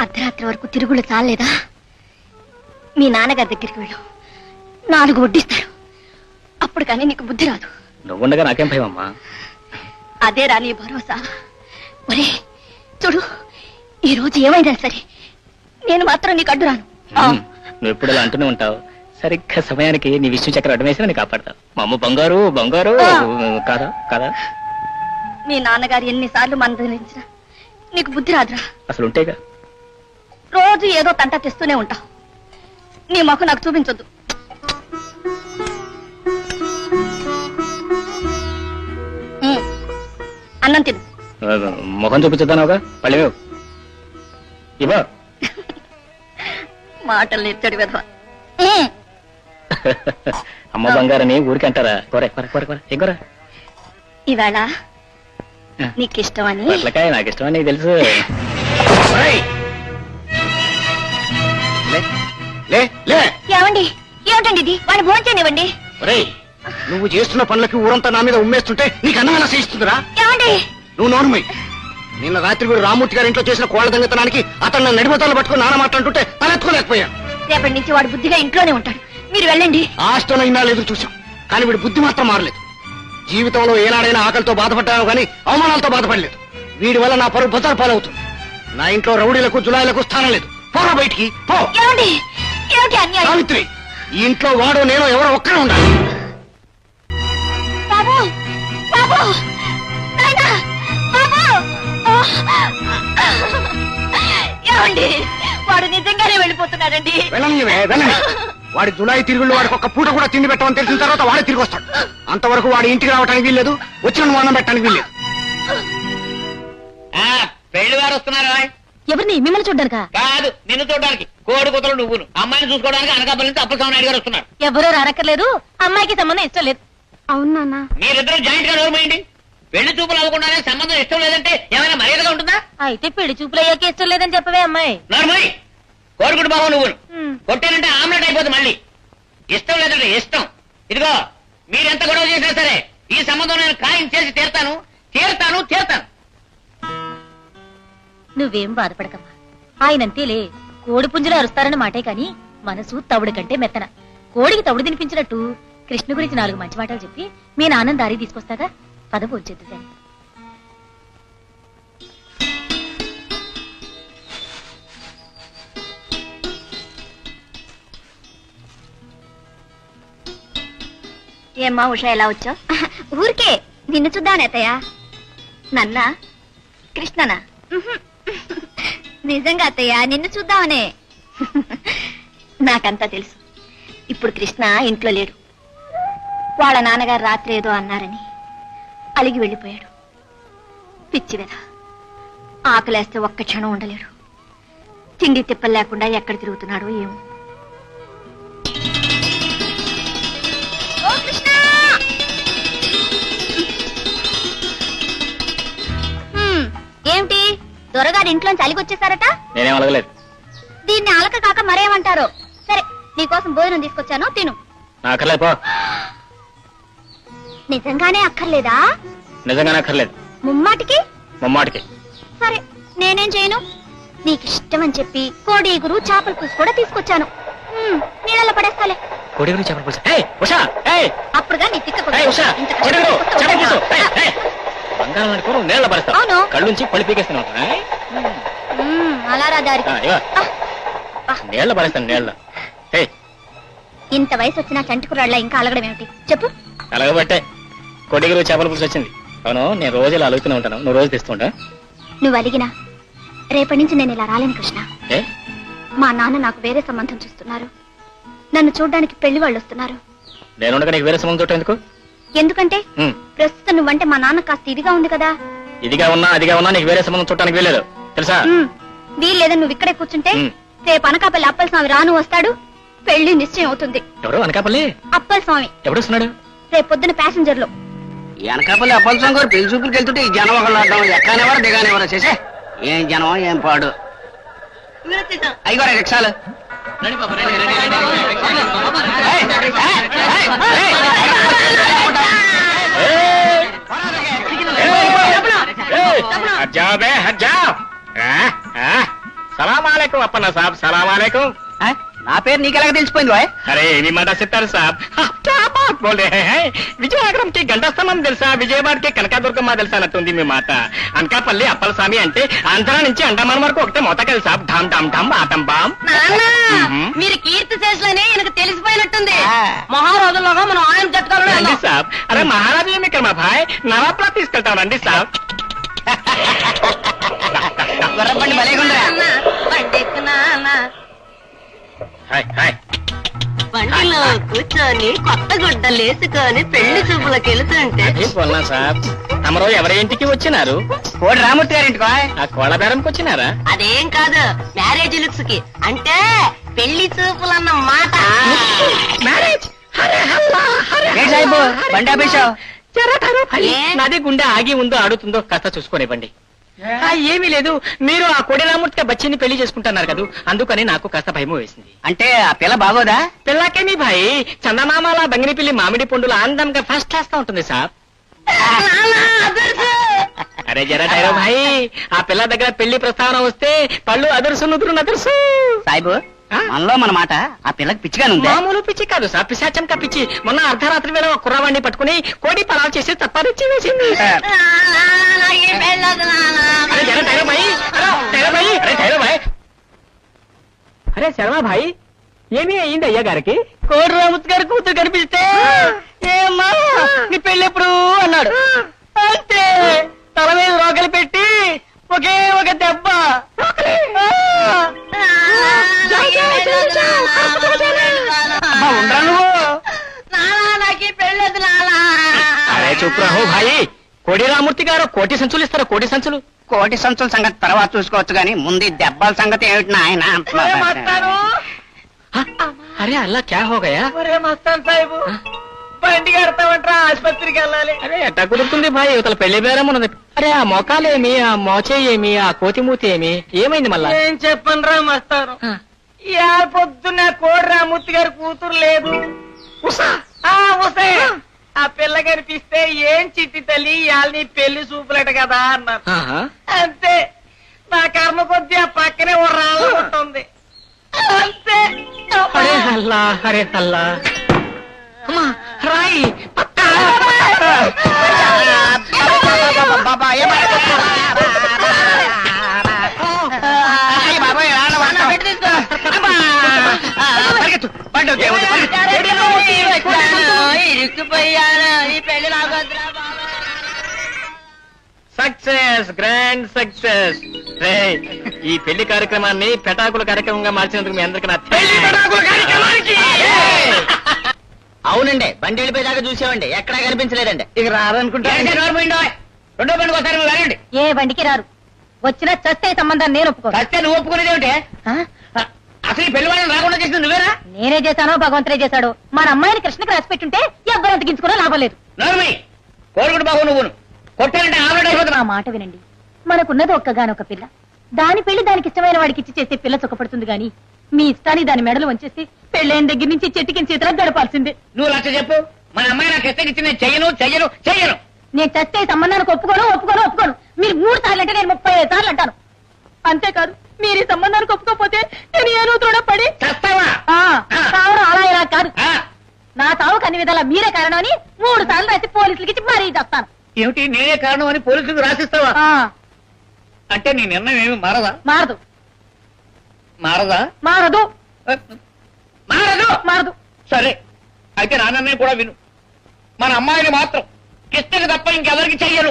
అర్ధరాత్రి వరకు తిరుగుళ్ళు చాలేదా? మీ నాన్నగారి దగ్గరికి వెళ్ళు, 4 వడ్డిస్తారు. అప్పుడు కానీ నీకు బుద్ధి రాదు. నువ్వుండగా నాకేం భయం అమ్మా? అదే రాని భరోసా. ఒరే చూడు, ఈ రోజు ఏమైనా సరే నేను మాత్రం నీకు అడ్డురాను. నువ్వు ఎప్పుడు అలా అంటూనే ఉంటావు. సరిగ్గా సమయానికి నీ విష్ణు చక్రం అడ్డం వేసి నేను కాపాడతావు. మా అమ్మ బంగారు బంగారు కాదా కాదా? మీ నాన్నగారు ఎన్నిసార్లు మందలించినా నీకు బుద్ధి రాదురా. అసలు ఉంటేగా రోజు ఏదో తంట తెస్తూనే ఉంటావు. నీ మొక్క నాకు చూపించొద్దు. అన్నం తిను. ముఖం చూపించుతానుగా పళ్ళేవు ఇవా మాటలు నేర్చాడు వెధవ. అమ్మ బంగారని ఊరికి అంటారా? కొరే కొరే కొరే కొరే ఎగరా. ఈవేళ నీకిష్టమని పొట్లకాయ నాకు ఇష్టమని నీకు తెలుసు. ఏమండి? ఏమిటండి ఇది? వాడిని భోంచనివ్వండి. నువ్వు చేస్తున్న పనులకి ఊరంతా నా మీద ఉమ్మేస్తుంటే నీకు అన్నమైన చేయిస్తుందిరా. ఏమండి? నువ్వు నోరుమై. నిన్న రాత్రి వీడు రామూర్తి గారి ఇంట్లో చేసిన కోళ్ల దొంగతనానికి అతను నన్ను నడిపోతాలు పట్టుకుని నాన్న మాట్లాడుతుంటే తలెత్తుకోలేకపోయాను. రేపటి నుంచి వాడు బుద్ధిగా ఇంట్లోనే ఉంటాడు. మీరు వెళ్ళండి. ఆష్టంలో ఇన్నాళ్ళు ఎదురు చూసాం, కానీ వీడి బుద్ధి మాత్రం మారలేదు. జీవితంలో ఏనాడైనా ఆకలితో బాధపడ్డాను కానీ అవమానాలతో బాధపడలేదు. వీడి వల్ల నా పరువు బజారు పాలవుతుంది. నా ఇంట్లో రౌడీలకు జులాయిలకు స్థానం లేదు. పోరా బయటికి పో. సావిత్రి, ఈ ఇంట్లో వాడు నేను ఎవరో ఒక్కడే ఉండాలి. బాబు బాబు ఏమండి? వాడు నిజంగానే వెళ్ళిపోతున్నాడండి. వెళ్ళని వాడి జులాయి తిరుగుళ్ళు వాడికి ఒక్క పూట కూడా తిండి పెట్టమని తెలిసిన తర్వాత వాడే తిరిగి వస్తాడు. అంతవరకు వాడి ఇంటికి రావడానికి వీల్లేదు, వచ్చిన అన్నం పెట్టడానికి వీల్లేదు. పెళ్లి వారు వస్తున్నారా? ఎవరిని? మిమ్మల్ని చూడ్డానికా? కాదు, నిన్ను చూడడానికి. కోడి కూతురు నువ్వును. అమ్మాయిని చూసుకోవడానికి అనకాపల్లి నుంచి అప్పలస్వామి నాయుడు గారు వస్తున్నారు. ఎవరో రానక్కర్లేదు, అమ్మాయికి సంబంధం ఇష్టం లేదు. అవునా? మీరిద్దరు జాయింట్ గా నోరుమోయండి. పెళ్లి చూపులు అవ్వకుండానే సంబంధం ఇష్టం లేదంటే ఏమైనా మర్యాదగా ఉంటుందా? అయితే పెళ్లి చూపులు అయ్యాక ఇష్టం లేదని చెప్పవే అమ్మాయి. నోరుమోయ్. కోరుకుడు బాబు నువ్వును కొట్టానంటే ఆమ్లెట్ అయిపోతుంది. మళ్ళీ ఇష్టం లేదంటే ఇష్టం. ఇదిగో, మీరెంత గొడవ చేసినా సరే ఈ సంబంధం నేను ఖాయం చేసి తీరుతాను తీరుతాను తీరుతాను. నువ్వేం బాధపడకమ్మా. ఆయనంతేలే, కోడి పుంజులు అరుస్తారన్న మాటే కాని మనసు తవుడు కంటే మెత్తన. కోడికి తవుడు తినిపించినట్టు కృష్ణ గురించి 4 మంచి మాటలు చెప్పి మీ నాన్న దారి తీసుకొస్తాగా. పద పోంచేద్దు కానీ. ఏమ్మా ఉషా, ఎలా వచ్చావు? ఊరికే నిన్ను చూద్దామని అత్తయ్య. నన్నా? కృష్ణనా? నిజంగా అత్తయ్య, నిన్ను చూద్దామనే. నాకంతా తెలుసు. ఇప్పుడు కృష్ణ ఇంట్లో లేడు. వాళ్ళ నాన్నగారు రాత్రి ఏదో అన్నారని అలిగి వెళ్ళిపోయాడు. పిచ్చివేద. ఆకలేస్తే ఒక్క క్షణం ఉండలేడు. తిండి తిప్పలు లేకుండా ఎక్కడ తిరుగుతున్నాడో ఏమో. ఏమిటి దొరగారు ఇంట్లోంచి అలిగొచ్చేసారట? నేనేం అలగలేదు. దీన్ని అలక కాక మరేమంటారు? సరే, నీకోసం భోజనం తీసుకొచ్చాను, తిను. అక్కర్లేదు. నిజంగానే అక్కర్లేదా? నిజంగానే అక్కర్లేదు. ముమ్మాటికి? సరే, నేనేం చేయను. నీకు ఇష్టం అని చెప్పి కోడి ఇగురు చేపల పులుసు కూడా తీసుకొచ్చాను. నీళ్ళలో పడేస్తాలే. కోడి ఇగురు చేపల పులుసు? అప్పుడుగా నీ తిక్క బంగారం అనుకో నీళ్ళ పడేస్తాను. కళ్ళుంచి పళ్ళు పీకేస్తాను. అలా రా దారి. నీళ్ళ పడేస్తాను. నీళ్ళ ఇంత వయసు వచ్చినా చంటికురాళ్ళ ఇంకా అలగడం ఏమిటి చెప్పు? అలాగబట్టే కొడిగిరు చేపల పులుసు వచ్చింది. అవును, నేను రోజు ఇలా అలుగుతూనే ఉంటాను. నువ్వు రోజు తెస్తుంటా? నువ్వు అలిగినా రేపటి నుంచి నేను ఇలా రాలేను కృష్ణ. మా నాన్న నాకు వేరే సంబంధం చూస్తున్నారు. నన్ను చూడ్డానికి పెళ్లి వాళ్ళు వస్తున్నారు. నేను నీకు వేరే సంబంధం చూడటం ఎందుకు? ఎందుకంటే ప్రస్తుతం నువ్వంటే మా నాన్న కాస్త ఇదిగా ఉంది కదా. ఇదిగా ఉన్నా అదిగా ఉన్నా నీకు వేరే సంబంధం చూడటానికి వీలేదు. తెలుసా వీల్లేదని నువ్వు ఇక్కడే కూర్చుంటే ఉమ్. రేపు అనకాపల్లి అప్పల స్వామి రాను వస్తాడు, పెళ్లి నిశ్చయం అవుతుంది. ఎవరు అనకాపల్లి అప్పల స్వామి ఎవడు వస్తున్నాడు? రేపు పొద్దున ప్యాసింజర్ లో. వెనకాపల్లి అప్పలసం గారు పెళ్లి చూపులకు వెళ్తుంటే ఈ జనం ఒకళ్ళు అడ్డం ఎక్కనెవరు దిగానెవరో చేసే ఏం జనం ఏం పాడు. అయ్యగారు రిక్షాలు ఏయ్, ఏయ్, ఏయ్. హజ్జాబే హజ్జాబ్. సలామాలేకుం అప్పన్న సాబ్, సలామాలేకుం. నా పేరు నీకెలాగ తెలిసిపోయింది వాయ్? అరే ఏమి మాట చెప్తారు సాబ్, క్యా బాత్ బోల్ రహే హై. విజయనగరం కి గంటస్థానం తెలుసా, విజయవాడ కి కనకాదుర్గమ్మ తెలుసా అన్నట్టుంది మీ మాట. అనకాపల్లి అప్పల స్వామి అంటే ఆంధ్ర నుంచి అండమాన్ వరకు ఒకటే మోతకెళ్ళి సాబ్. ఢామ్ ఢామ్ ఢామ్ ఆటం బామ్. మీరు కీర్తి చేసలేని எனக்கு తెలిసిపోయినట్టుంది. మహారాజుల్లోగా మనం ఆయన రండి సాబ్. అరే మహారాజు ఏమి ఇక్కడ మా భాయ్ నవాబ్లా తీసుకెళ్తాం రండి సాబ్. గుర్రబండి భలేగుందిరా. Hi hi. బండిలో కూర్చొని కొత్త గుడ్డలు వేసుకొని పెళ్లి చూపులకు వెళుతుంటే ఏం పోల్నా సాబ్, తమరు ఎవరి ఇంటికి వచ్చినారు? కోడి రామూర్తి గారింటికి వాయ్. ఆ కోళ్ళ బేరంకి వచ్చినారా? అదేం కాదు, మ్యారేజ్ లుక్స్ కి అంటే పెళ్లి చూపులన్న మాట. ఏ సాహిబు బండి ఆపేశావు? ఏ? నాదే గుండె ఆగి ఉందో ఆడుతుందో కాస్త చూసుకోనివ్వండి. ఏమీ లేదు, మీరు ఆ కొడిరామూర్తిగా బచ్చిని పెళ్లి చేసుకుంటున్నారు కదా, అందుకని నాకు కాస్త భయం వేసింది. అంటే ఆ పిల్ల బాగోదా? పిల్లకేమి భాయ్, చందమామల బంగిని పిల్లి మామిడి పండుల అందంగా ఫస్ట్ క్లాస్ గా ఉంటుంది సాబ్. అరే జరా టైరో భాయ్, ఆ పిల్ల దగ్గర పెళ్లి ప్రస్తావన వస్తే పళ్ళు అదురుసు నుదురు నదురుసు. సాహిబు మనలో మన మాట ఆ పిల్లకి పిచ్చిగానే ఉందా? మామూలు పిచ్చి కాదు సార్, పిశాచంక పిచ్చి. మొన్న అర్ధరాత్రి వేళ ఒక కుర్రవాణ్ణి పట్టుకుని కోడి పలావ్ చేసి తప్పరిచ్చి వేసింది. అరే జరా టైరో భాయ్, టైరో భాయ్, అరే టైరో భాయ్. అరే శర్మా భాయ్, ఏమీ అయ్యింది అయ్యా గారికి? కోడి రామూర్తి గారి కూతురు కనిపిస్తే ఏమ్మా నీ పెళ్లి ఎప్పుడు అన్నాడు. అంతే తల మీద రోకలు పెట్టి ఒకే ఒక దెబ్బ. ఉండరా నువ్వు? పెళ్ళదు అరే చూపు రాహో భాయ్, కోడి రామూర్తి గారు కోటి సంచులు ఇస్తారు, కోటి సంచులు. కోటి సంచుల సంగతి తర్వాత చూసుకోవచ్చు గానీ ముందు ఈ దెబ్బల సంగతి ఏమిటి నాయన? అరే అల్లా క్యా హో గయా? మస్తాన్ సాహిబు బండి కడతామంటారా, ఆసుపత్రికి వెళ్ళాలి. అరే ఎట్టా కుదురుతుంది భాయ్, ఇవతల పెళ్లి బేరం ఉన్నది. అరే ఆ మొఖాలేమి, ఆ మోచే ఏమి, ఆ కోతిమూతి ఏమి, ఏమైంది మళ్ళా? ఏం చెప్పనురా మస్తాను, యా పొద్దున్న కోడి రామూర్తి గారి కూతురు లేదు. ఆ ఉసే ఆ పిల్ల కనిపిస్తే ఏం చిట్టి తల్లి ఇవాళ నీ పెళ్లి చూపులట కదా అన్నారు. ఆహా. అంతే నా కర్మ కొద్దీ ఆ పక్కనే ఓ రాళ్ళ ఉంటుంది. అంతే అరే అల్లా, అరే అల్లా. అమ్మా రాయి పక్కా. ఇరుక్కుపోయాను ఈ పెళ్లి లాగొద్దురా బాబు. Success, grand success. రే ఈ పెళ్లి కార్యక్రమాన్ని పెటాకుల కార్యక్రమంగా మార్చినందుకు మీ అందరికీ నా అవునండి బండి వెళ్ళిపోయేదాకా చూసామండి, ఎక్కడా కనిపించలేదండి. ఇక రాదనుకుంటా. రెండో బండికి ఒకసారి నువ్వు వెళ్ళండి. ఏ బండికి రారు, వచ్చిన చస్తే సంబంధాన్ని నేను ఒప్పుకో. సత్తే నువ్వు ఒప్పుకునేది ఏమిటి? అసలు ఈ పెళ్లి వాళ్ళని రాకుండా చేసింది నువ్వేనా? నేనే చేశానో భగవంతుడే చేశాడు. మన అమ్మాయిని కృష్ణకి రాసి పెట్టుంటే ఎవ్వరు అంతకించుకున్నా లాభం లేదు. నోర్మై కోరుకుంటు బాబు నువ్వును కొట్టానంటే ఆల్రెడీ అయిపోతున్నా. నా మాట వినండి, మనకున్నది ఒక్కగానొక్క పిల్ల. దాని పెళ్లి దానికి ఇష్టమైన వాడికి ఇచ్చి చేస్తే పిల్ల సుఖపడుతుంది గాని మీ ఇష్టాన్ని దాని మెడలు వంచేసి పెళ్ళైన దగ్గర నుంచి చెట్టుకి చేతులకు గడపాల్సిందే. నువ్వు లక్ష చెప్పు, మన అమ్మాయి నాకు ఇష్టం ఇచ్చి నేను చెయ్యను. నేను చస్తే ఈ సంబంధానికి ఒప్పుకోను. మీరు 3 సార్లు అంటే నేను 35 సార్లు అంటాను. అంతేకాదు మీరు ఈ సంబంధానికి ఒప్పుకోకపోతే నేను ఏ నూతులో పడి చేస్తావా? సావడం అలా ఇలా కాదు. ఆ, నా సావుకు అన్ని విధాలా మీరే కారణం అని 3 సార్లు రాసి పోలీసులకి ఇచ్చి మరీ చేస్తాను. ఏమిటి నేనే కారణం అని పోలీసులకు రాసిస్తావా? అంటే నీ నిర్ణయం ఏమి మారదా? మారదు మారదా? మారదు మారదు. మారదు సరే అయితే నా నిర్ణయం కూడా విను. మన అమ్మాయిని మాత్రం కిష్టకి తప్ప ఇంకెవరికి చెయ్యను.